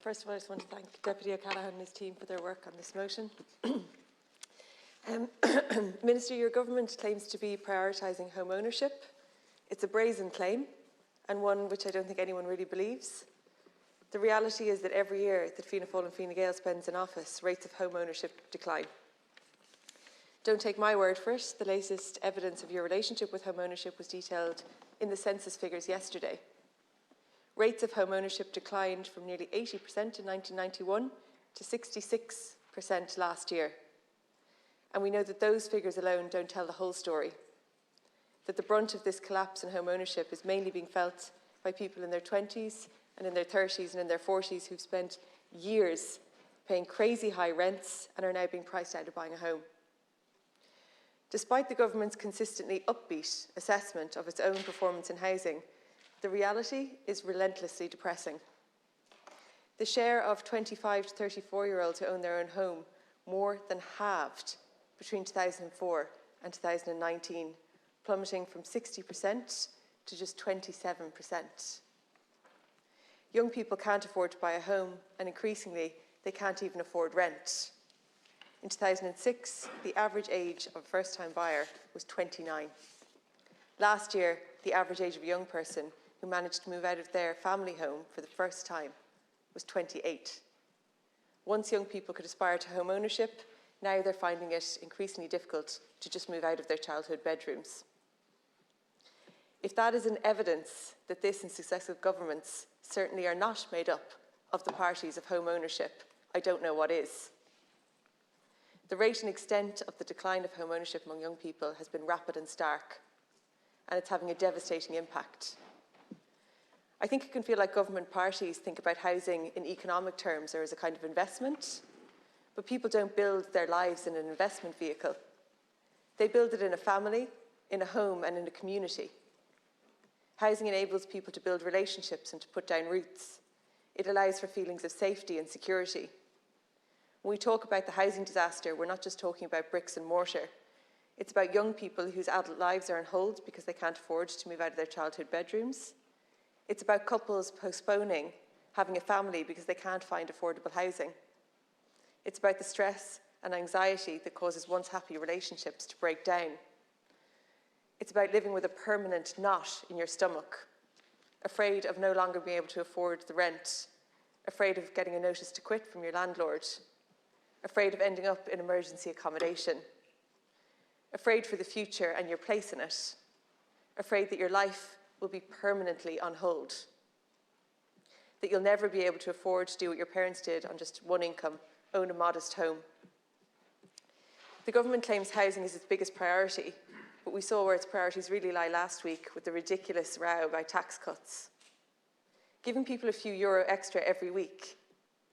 First of all, I just want to thank Deputy O'Callaghan and his team for their work on this motion. Minister, your government claims to be prioritising home ownership. It's a brazen claim, and one which I don't think anyone really believes. The reality is that every year that Fianna Fáil and Fine Gael spends in office, rates of home ownership decline. Don't take my word for it. The latest evidence of your relationship with home ownership was detailed in the census figures yesterday. Rates of home ownership declined from nearly 80% in 1991 to 66% last year. And we know that those figures alone don't tell the whole story. That the brunt of this collapse in home ownership is mainly being felt by people in their 20s and in their 30s and in their 40s who've spent years paying crazy high rents and are now being priced out of buying a home. Despite the government's consistently upbeat assessment of its own performance in housing, the reality is relentlessly depressing. The share of 25 to 34-year-olds who own their own home more than halved between 2004 and 2019, plummeting from 60% to just 27%. Young people can't afford to buy a home, and increasingly, they can't even afford rent. In 2006, the average age of a first-time buyer was 29. Last year, the average age of a young person who managed to move out of their family home for the first time was 28. Once young people could aspire to home ownership, now they're finding it increasingly difficult to just move out of their childhood bedrooms. If that is an evidence that this and successive governments certainly are not made up of the parties of home ownership, I don't know what is. The rate and extent of the decline of home ownership among young people has been rapid and stark, and it's having a devastating impact. I think it can feel like government parties think about housing in economic terms or as a kind of investment, but people don't build their lives in an investment vehicle. They build it in a family, in a home, and in a community. Housing enables people to build relationships and to put down roots. It allows for feelings of safety and security. When we talk about the housing disaster, we're not just talking about bricks and mortar. It's about young people whose adult lives are on hold because they can't afford to move out of their childhood bedrooms. It's about couples postponing having a family because they can't find affordable housing. It's about the stress and anxiety that causes once happy relationships to break down. It's about living with a permanent knot in your stomach, afraid of no longer being able to afford the rent, afraid of getting a notice to quit from your landlord, afraid of ending up in emergency accommodation, afraid for the future and your place in it, afraid that your life will be permanently on hold, that you'll never be able to afford to do what your parents did on just one income, own a modest home. The government claims housing is its biggest priority, but we saw where its priorities really lie last week with the ridiculous row about tax cuts. Giving people a few euro extra every week,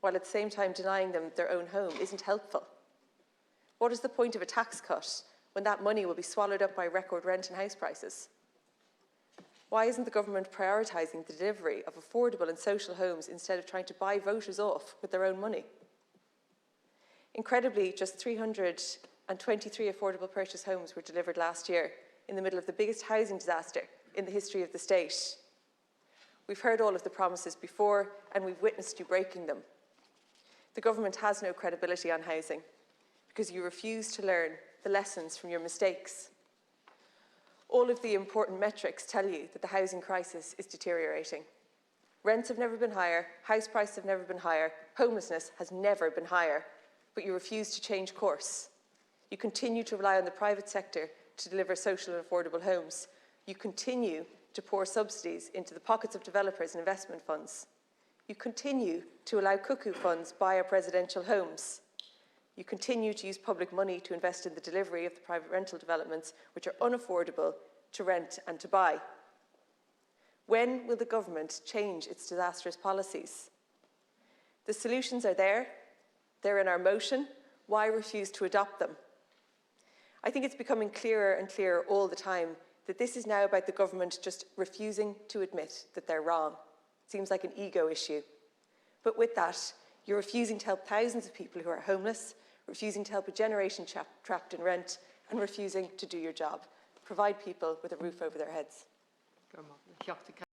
while at the same time denying them their own home, isn't helpful. What is the point of a tax cut when that money will be swallowed up by record rent and house prices? Why isn't the government prioritising the delivery of affordable and social homes instead of trying to buy voters off with their own money? Incredibly, just 323 affordable purchase homes were delivered last year in the middle of the biggest housing disaster in the history of the state. We've heard all of the promises before, and we've witnessed you breaking them. The government has no credibility on housing because you refuse to learn the lessons from your mistakes. All of the important metrics tell you that the housing crisis is deteriorating. Rents have never been higher, house prices have never been higher, homelessness has never been higher, but you refuse to change course. You continue to rely on the private sector to deliver social and affordable homes. You continue to pour subsidies into the pockets of developers and investment funds. You continue to allow cuckoo funds buy up residential homes. You continue to use public money to invest in the delivery of the private rental developments, which are unaffordable to rent and to buy. When will the government change its disastrous policies? The solutions are there. They're in our motion. Why refuse to adopt them? I think it's becoming clearer and clearer all the time that this is now about the government just refusing to admit that they're wrong. It seems like an ego issue. But with that, you're refusing to help thousands of people who are homeless, refusing to help a generation trapped in rent, and refusing to do your job, provide people with a roof over their heads.